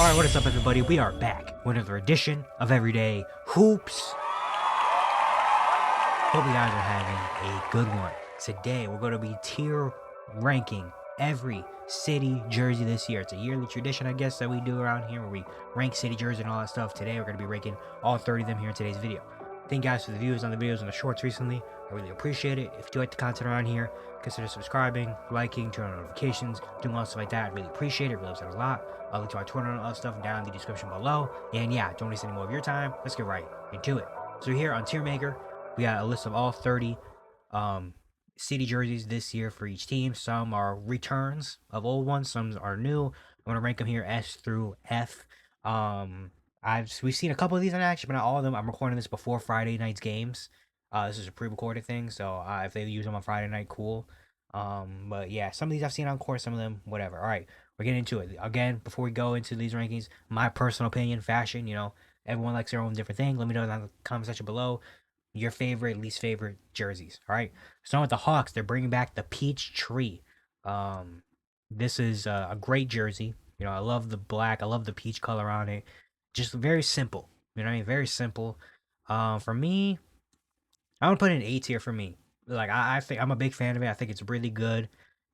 Alright, what is up everybody? We are back with another edition of Everyday Hoops. Hope you guys are having a good one. Today we're going to be tier ranking every city jersey this year. It's a yearly tradition, I guess, that we do around here where we rank city jerseys and all that stuff. Today we're going to be ranking all 30 of them here in today's video. Thank you guys for the views on the videos and the shorts recently. I really appreciate it. If you do like the content around here, consider subscribing, liking, turn on notifications, doing all stuff like that. I really appreciate it. It really helps out a lot. I'll link to our Twitter and all that stuff down in the description below. And yeah, don't waste any more of your time. Let's get right into it. So here on Tier Maker, we got a list of all 30 city jerseys this year for each team. Some are returns of old ones, some are new. I'm gonna rank them here S through F. We've seen a couple of these in action, but not all of them. I'm recording this before Friday night's games. This is a pre-recorded thing, so if they use them on Friday night, cool. But yeah, some of these I've seen on court, some of them, whatever. All right, we're getting into it. Again, before we go into these rankings, my personal opinion, fashion, everyone likes their own different thing. Let me know in the comment section below your favorite, least favorite jerseys. All right, starting with the Hawks, they're bringing back the Peach Tree. This is a great jersey. I love the black. I love the peach color on it. Just very simple. You know what I mean? Very simple. For me, I'm gonna put it in A tier for me. Like I think I'm a big fan of it. I think it's really good.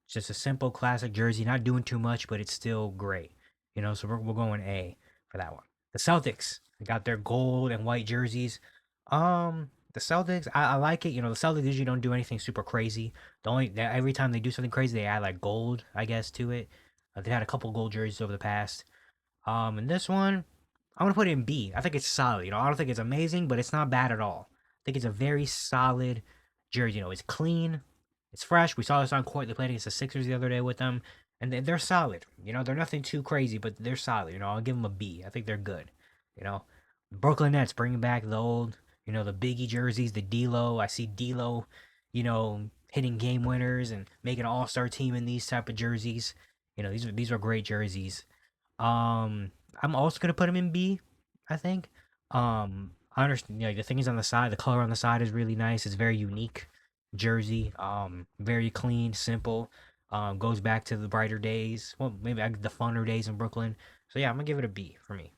It's just a simple classic jersey, not doing too much, but it's still great. So we're going A for that one. The Celtics, they got their gold and white jerseys. The Celtics, I like it. The Celtics usually don't do anything super crazy. Every time they do something crazy, they add like gold, I guess, to it. They had a couple gold jerseys over the past. And this one, I'm gonna put it in B. I think it's solid. I don't think it's amazing, but it's not bad at all. I think it's a very solid jersey. It's clean, it's fresh. We saw this on court. They played against the Sixers the other day with them, and they're solid. They're nothing too crazy, but they're solid. I'll give them a B. I think they're good. Brooklyn Nets bringing back the old, the Biggie jerseys, the D'Lo. I see D'Lo, hitting game winners and making an all-star team in these type of jerseys. These are great jerseys. I'm also gonna put them in B. I think. I understand. The thing is on the side. The color on the side is really nice. It's very unique jersey. Very clean, simple. Goes back to the brighter days. Well, maybe the funner days in Brooklyn. So yeah, I'm gonna give it a B for me.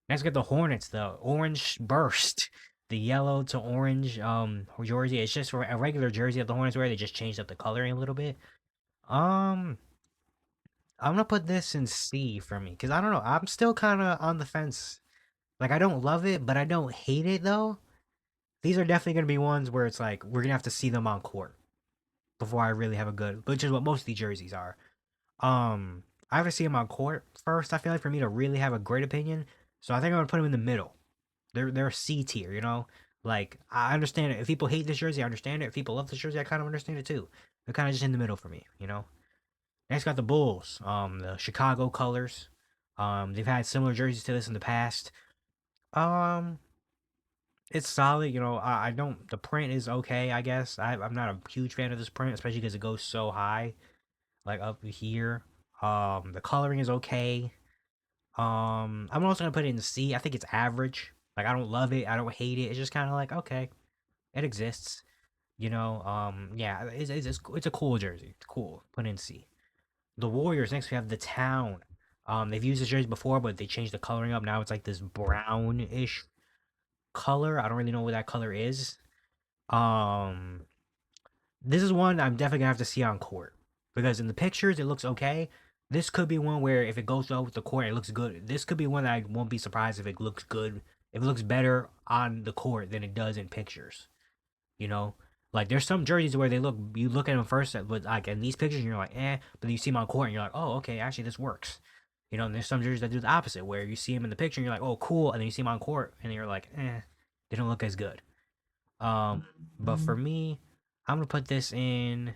Next, we got the Hornets. The orange burst. The yellow to orange jersey. It's just a regular jersey that the Hornets wear. They just changed up the coloring a little bit. I'm gonna put this in C for me because I don't know. I'm still kind of on the fence. Like I don't love it, but I don't hate it though. These are definitely gonna be ones where it's like we're gonna have to see them on court before I really have a good, which is what most of these jerseys are. I have to see them on court first. I feel like for me to really have a great opinion, so I think I'm gonna put them in the middle. They're C tier, Like I understand it. If people hate this jersey, I understand it. If people love this jersey, I kind of understand it too. They're kind of just in the middle for me, Next, got the Bulls. The Chicago colors. They've had similar jerseys to this in the past. It's solid. I don't. The print is okay, I guess. I'm not a huge fan of this print, especially because it goes so high, like up here. The coloring is okay. I'm also gonna put it in C. I think it's average. Like I don't love it. I don't hate it. It's just kind of like okay, it exists. Yeah, it's a cool jersey. It's cool. Put in C. The Warriors. Next, we have the Town. They've used this jersey before, but they changed the coloring up. Now it's like this brownish color. I don't really know what that color is. Um, this is one I'm definitely gonna have to see on court because in the pictures it looks okay. This could be one where if it goes well with the court, it looks good. This could be one that I won't be surprised if it looks good. If it looks better on the court than it does in pictures. You know, like there's some jerseys where you look at them first, but like in these pictures, you're like, but then you see them on court and you're like, oh, okay, actually this works. And there's some jerseys that do the opposite, where you see them in the picture and you're like, oh, cool, and then you see them on court and you're like, they don't look as good. But for me, I'm gonna put this in.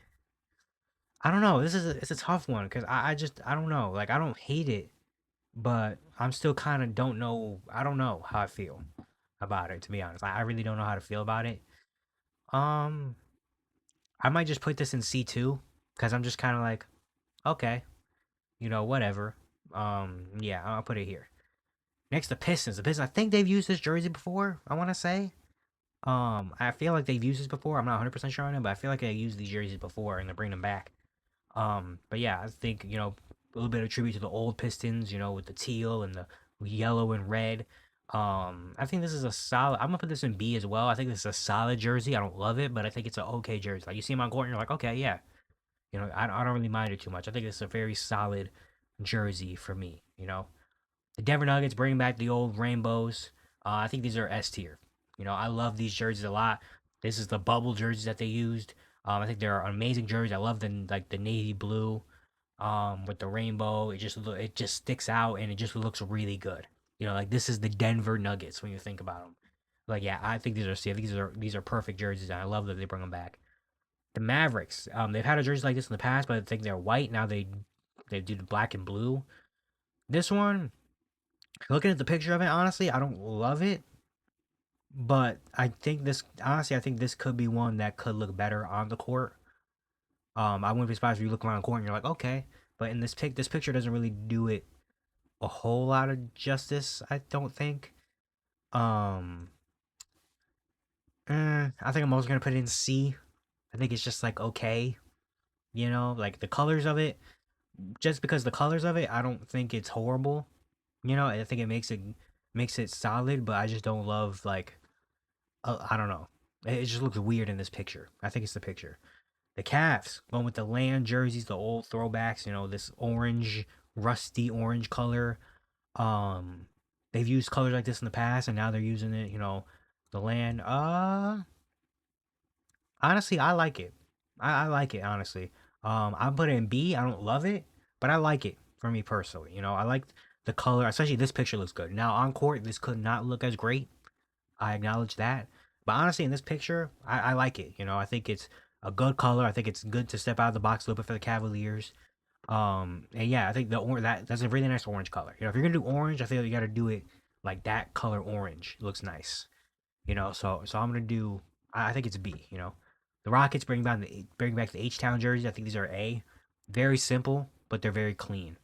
I don't know. It's a tough one because I don't know. Like I don't hate it, but I'm still kind of don't know. I don't know how I feel about it, to be honest. I really don't know how to feel about it. Um, I might just put this in C2 because I'm just kind of like, okay, whatever. Yeah, I'll put it here. Next, the Pistons. The Pistons. I think they've used this jersey before. I want to say. I feel like they've used this before. I'm not 100% sure on it, but I feel like they used these jerseys before and they're bringing them back. But yeah, I think little bit of tribute to the old Pistons, you know, with the teal and the yellow and red. I think this is a solid. I'm gonna put this in B as well. I think this is a solid jersey. I don't love it, but I think it's an okay jersey. Like you see him on court, and you're like, okay, yeah, you know, I don't really mind it too much. I think it's a very solid jersey for me. You know, the Denver Nuggets bringing back the old rainbows. I think these are S tier. You know, I love these jerseys a lot. This is the bubble jerseys that they used. I think they're amazing jerseys. I love the navy blue, with the rainbow. It just sticks out and it just looks really good. You know, like this is the Denver Nuggets when you think about them. Like yeah, I think these are C. These are perfect jerseys, and I love that they bring them back. The Mavericks, they've had a jersey like this in the past, but I think they're white now. They do the black and blue. This one, looking at the picture of it, honestly, I don't love it. But I think this could be one that could look better on the court. I wouldn't be surprised if you look around the court and you're like, okay, but in this picture doesn't really do it a whole lot of justice. I don't think. Um, I think I'm also gonna put it in C. I think it's just like okay, you know, like the colors of it. Just because the colors of it, I don't think it's horrible. You know, I think it makes it solid, but I just don't love like I don't know. It just looks weird in this picture. I think it's the picture. The Cavs going with the land jerseys, the old throwbacks. You know, this orange, rusty orange color. Um, they've used colors like this in the past, and now they're using it. You know, the land. Honestly, I like it. I like it honestly. I put it in B. I don't love it, but I like it for me personally. You know, I like the color, especially this picture looks good. Now on court, this could not look as great. I acknowledge that. But honestly, in this picture, I like it. You know, I think it's a good color. I think it's good to step out of the box a little bit for the Cavaliers. And yeah, I think that's a really nice orange color. You know, if you're gonna do orange, I feel you got to do it like that color orange. It looks nice. You know, so I'm gonna do. I think it's B. You know, the Rockets bring back the H Town jerseys. I think these are A. Very simple, but they're very clean.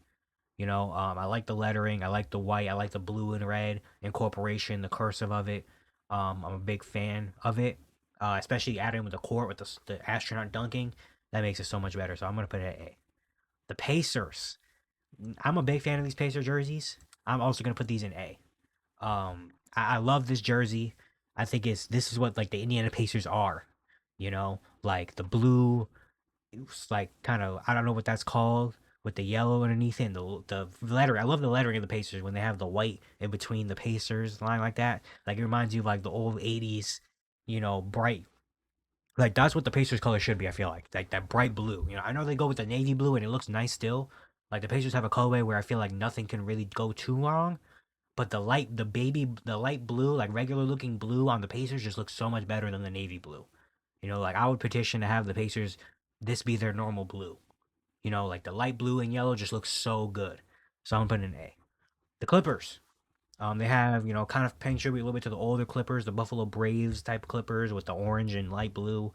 You know, I like the lettering. I like the white. I like the blue and red incorporation, the cursive of it. I'm a big fan of it, especially adding with the court with the astronaut dunking. That makes it so much better. So I'm gonna put it at A. The Pacers. I'm a big fan of these Pacer jerseys. I'm also gonna put these in A. I love this jersey. I think this is what like the Indiana Pacers are. You know, like the blue, it's like kind of I don't know what that's called with the yellow underneath it and the lettering. I love the lettering of the Pacers when they have the white in between the Pacers line like that. Like it reminds you of like the old '80s, you know, bright. Like that's what the Pacers color should be. I feel like that bright blue. You know, I know they go with the navy blue and it looks nice still. Like the Pacers have a colorway where I feel like nothing can really go too wrong. But the light blue, like regular looking blue on the Pacers just looks so much better than the navy blue. You know, like I would petition to have the Pacers this be their normal blue. You know, like the light blue and yellow just looks so good. So I'm putting an A. The Clippers. They have, you know, kind of paying tribute a little bit to the older Clippers, the Buffalo Braves type Clippers with the orange and light blue.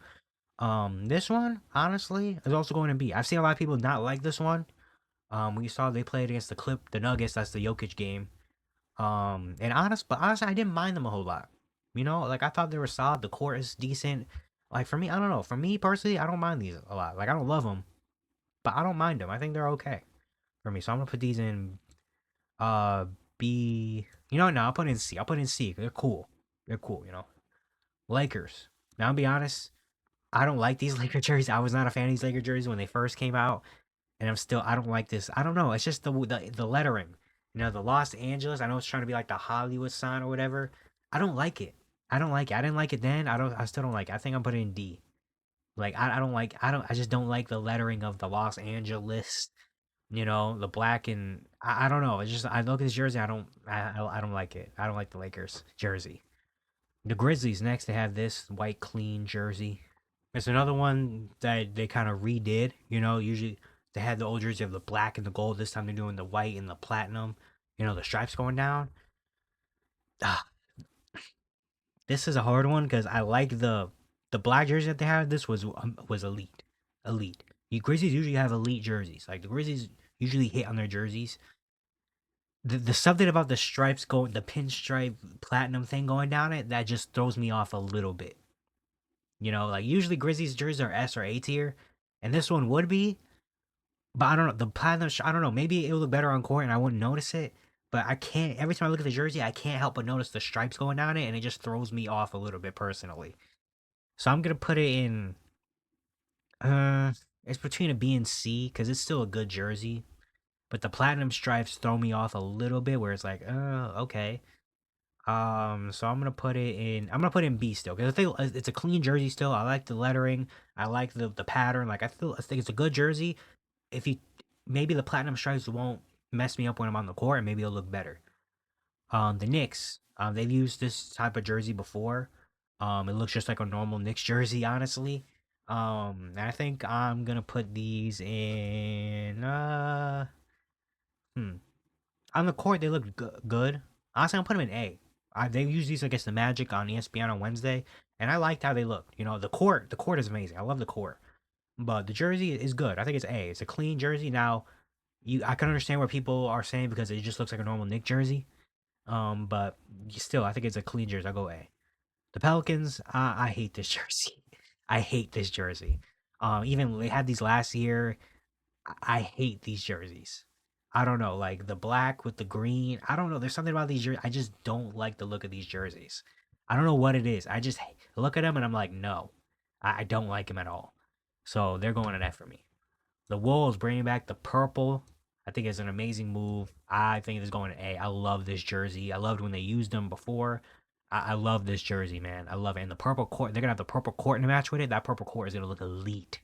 This one, honestly, is also going to be. I've seen a lot of people not like this one. We saw they played against the Nuggets. That's the Jokic game. But honestly, I didn't mind them a whole lot. You know, like I thought they were solid. The court is decent. Like for me, I don't know. For me personally, I don't mind these a lot. Like I don't love them, but I don't mind them. I think they're okay for me. So I'm gonna put these in uh B. You know, no, I'll put in C. I'll put in C. They're cool. They're cool. You know, Lakers. Now I'll be honest. I don't like these Laker jerseys. I was not a fan of these Laker jerseys when they first came out, and I don't like this. I don't know. It's just the lettering. You know, the Los Angeles. I know it's trying to be like the Hollywood sign or whatever. I don't like it. I don't like it. I didn't like it then. I still don't like it. I think I'm putting in D. Like I just don't like the lettering of the Los Angeles. You know, the black and I don't know. It's just I look at this jersey. I don't like it. I don't like the Lakers jersey. The Grizzlies next. They have this white clean jersey. It's another one that they kind of redid. You know, usually they had the old jersey of the black and the gold. This time they're doing the white and the platinum. You know, the stripes going down. Ah, this is a hard one because I like the black jersey that they have. This was elite, elite. You Grizzlies usually have elite jerseys. Like the Grizzlies usually hit on their jerseys. The something about the stripes going, the pinstripe platinum thing going down it, that just throws me off a little bit. You know, like usually Grizzlies jerseys are S or A tier, and this one would be. But I don't know the platinum. I don't know. Maybe it would look better on court, and I wouldn't notice it. But I can't. Every time I look at the jersey, I can't help but notice the stripes going down it, and it just throws me off a little bit personally. So I'm gonna put it in. Uh, it's between a B and C because it's still a good jersey, but the platinum stripes throw me off a little bit. Where it's like, oh, okay. So I'm gonna put it in. I'm gonna put it in B still because I think it's a clean jersey still. I like the lettering. I like the pattern. Like I think it's a good jersey. If you maybe the platinum stripes won't mess me up when I'm on the court, and maybe it'll look better. The Knicks, they've used this type of jersey before. It looks just like a normal Knicks jersey, honestly. And I think I'm gonna put these in. Hmm. On the court, they look good. Honestly, I'm putting them in A. They use these against the Magic on ESPN on Wednesday, and I liked how they looked. You know, the court is amazing. I love the court, but the jersey is good. I think it's A. It's a clean jersey. Now, I can understand what people are saying because it just looks like a normal Nick jersey. But still, I think it's a clean jersey. I'll go A. The Pelicans, I hate this jersey. I hate this jersey. Even they had these last year. I hate these jerseys. I don't know, like the black with the green. I don't know. There's something about these jerseys. I just don't like the look of these jerseys. I don't know what it is. I just look at them and I'm like, no, I don't like them at all. So they're going to F for me. The Wolves bringing back the purple. I think it's an amazing move. I think it's going to A. I love this jersey. I loved when they used them before. I love this jersey, man. I love it. And the purple court, they're gonna have the purple court in the match with it. That purple court is gonna look elite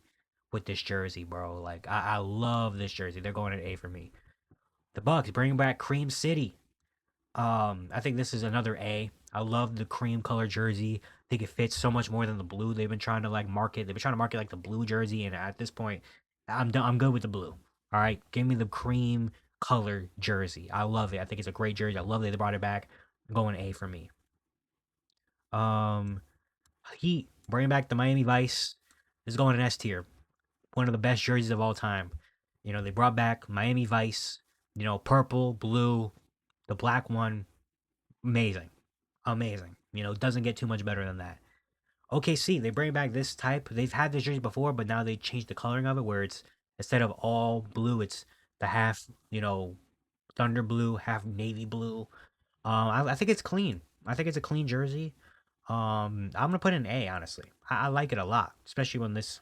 with this jersey, bro. Like I love this jersey. They're going to A for me. The Bucks bringing back Cream City. I think this is another A. I love the cream color jersey. I think it fits so much more than the blue. They've been trying to like market. They've been trying to market like the blue jersey, and at this point, I'm done. I'm good with the blue. All right, give me the cream color jersey. I love it. I think it's a great jersey. I love that they brought it back. Going A for me. Um, Heat bringing back the Miami Vice. This is going in S tier. One of the best jerseys of all time. You know, they brought back Miami Vice. You know, purple, blue, the black one. Amazing. Amazing. You know, doesn't get too much better than that. OKC, they bring back this type. They've had this jersey before, but now they changed the coloring of it where it's instead of all blue, it's the half, thunder blue, half navy blue. I think it's clean. I think it's a clean jersey. I'm gonna put an A, honestly. I like it a lot, especially when this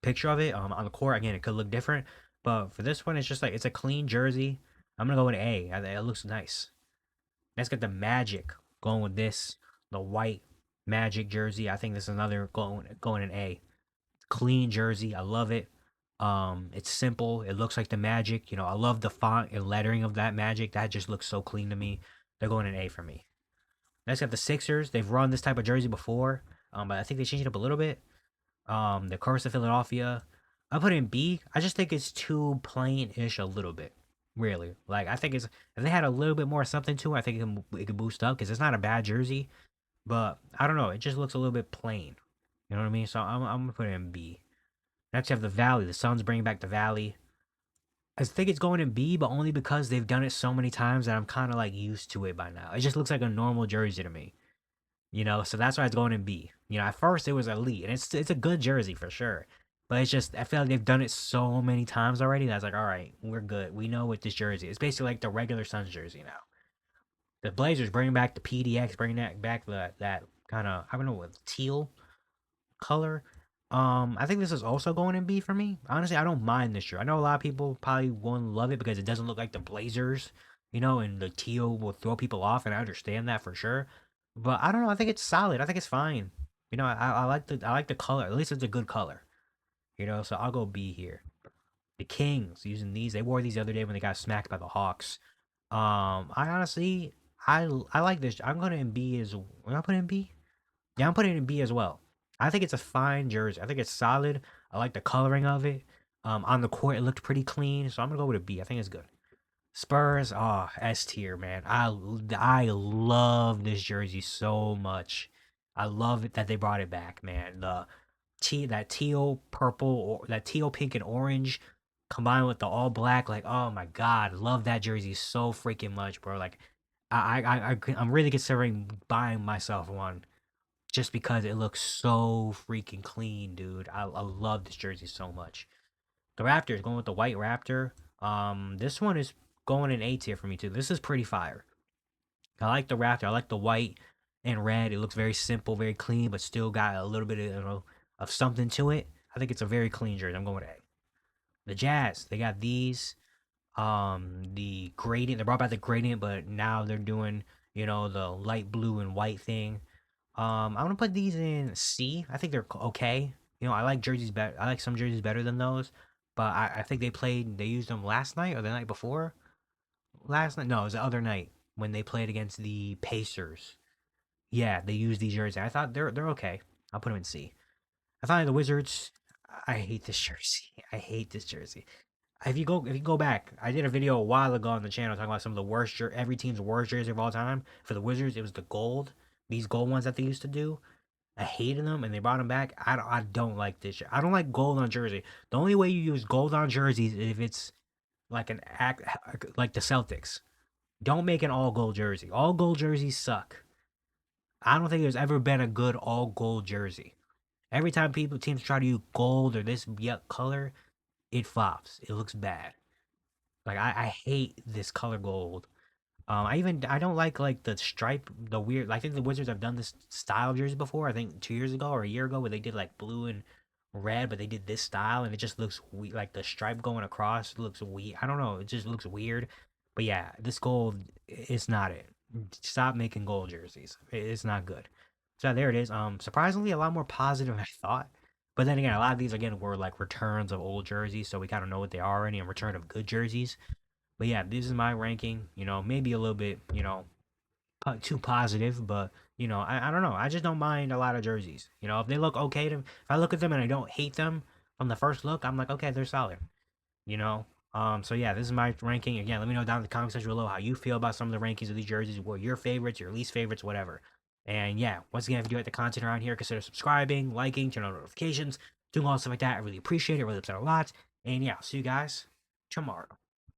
picture of it on the court again, it could look different, but for this one, it's just like it's a clean jersey. I'm gonna go with A. It looks nice. Let's get the Magic going with this. The white Magic jersey. I think this is another going in A. Clean jersey. I love it. It's simple. It looks like the Magic. You know, I love the font and lettering of that Magic. That just looks so clean to me. They're going in A for me. Next, got the Sixers. They've run this type of jersey before, but I think they changed it up a little bit. The Curse of Philadelphia. I put it in B. I just think it's too plain-ish a little bit. Really, like I think it's if they had a little bit more something to it, I think it could boost up because it's not a bad jersey, but I don't know. It just looks a little bit plain. You know what I mean? So I'm gonna put it in B. Next, you have the Valley. The Suns bringing back the Valley. I think it's going in B, but only because they've done it so many times that I'm kind of like used to it by now. It just looks like a normal jersey to me. You know, so that's why it's going in B. You know, at first it was elite, and it's a good jersey for sure. But it's just I feel like they've done it so many times already that's like, all right, we're good. We know what this jersey is. It's basically like the regular Suns jersey now. The Blazers bringing back the PDX, bringing back that kind of I don't know what teal color. I think this is also going in B for me. Honestly, I don't mind this shirt. I know a lot of people probably won't love it because it doesn't look like the Blazers, and the teal will throw people off, and I understand that for sure. But I don't know. I think it's solid. I think it's fine. I like the color. At least it's a good color. So I'll go B here. The Kings using these. They wore these the other day when they got smacked by the Hawks. I honestly, I like this. I'm gonna in B as. Am I putting in B? Yeah, I'm putting it in B as well. I think it's a fine jersey. I think it's solid. I like the coloring of it. On the court, it looked pretty clean, so I'm gonna go with a B. I think it's good. Spurs, S tier, man. I love this jersey so much. I love it that they brought it back, man. That teal purple or that teal pink and orange combined with the all black, like oh my god, love that jersey so freaking much, bro. Like I'm really considering buying myself one just because it looks so freaking clean, dude. I love this jersey so much. The Raptors going with the white Raptor. This one is going in A tier for me too. This is pretty fire. I like the Raptor. I like the white and red. It looks very simple, very clean, but still got a little bit of of something to it. I think it's a very clean jersey. I'm going with A. The Jazz, they got these. The gradient. They brought back the gradient, but now they're doing the light blue and white thing. I'm gonna put these in C. I think they're okay. I like jerseys better. I like some jerseys better than those, but I think they used them last night or the night before. Last night, no, it was the other night when they played against the Pacers. Yeah, they used these jerseys. I thought they're okay. I'll put them in C. I thought the Wizards. I hate this jersey. I hate this jersey. If you go back, I did a video a while ago on the channel talking about some of the every team's worst jersey of all time. For the Wizards, it was the gold, these gold ones that they used to do. I hated them, and they brought them back. I don't like this. I don't like gold on jersey. The only way you use gold on jerseys is if it's like an act like the Celtics. Don't make an all gold jersey. All gold jerseys suck. I don't think there's ever been a good all gold jersey. Every time teams try to use gold or this color, it flops. It looks bad. Like I hate this color gold. I don't like the stripe, the weird. I think the Wizards have done this style of jersey before. I think 2 years ago or a year ago, where they did like blue and red, but they did this style and it just looks like the stripe going across looks weird. I don't know. It just looks weird. But yeah, this gold, it's not it. Stop making gold jerseys. It's not good. So there it is. Surprisingly, a lot more positive than I thought. But then again, a lot of these again were like returns of old jerseys, so we kind of know what they are already, and return of good jerseys. But yeah, this is my ranking. Maybe a little bit, too positive, but I don't know. I just don't mind a lot of jerseys. If they look okay if I look at them and I don't hate them from the first look, I'm like, okay, they're solid. You know. So yeah, this is my ranking. Again, let me know down in the comment section below how you feel about some of the rankings of these jerseys, what your favorites, your least favorites, whatever. And yeah, once again, if you like the content around here, consider subscribing, liking, turn on notifications, doing all stuff like that. I really appreciate it. Really upset a lot. And yeah, I'll see you guys tomorrow.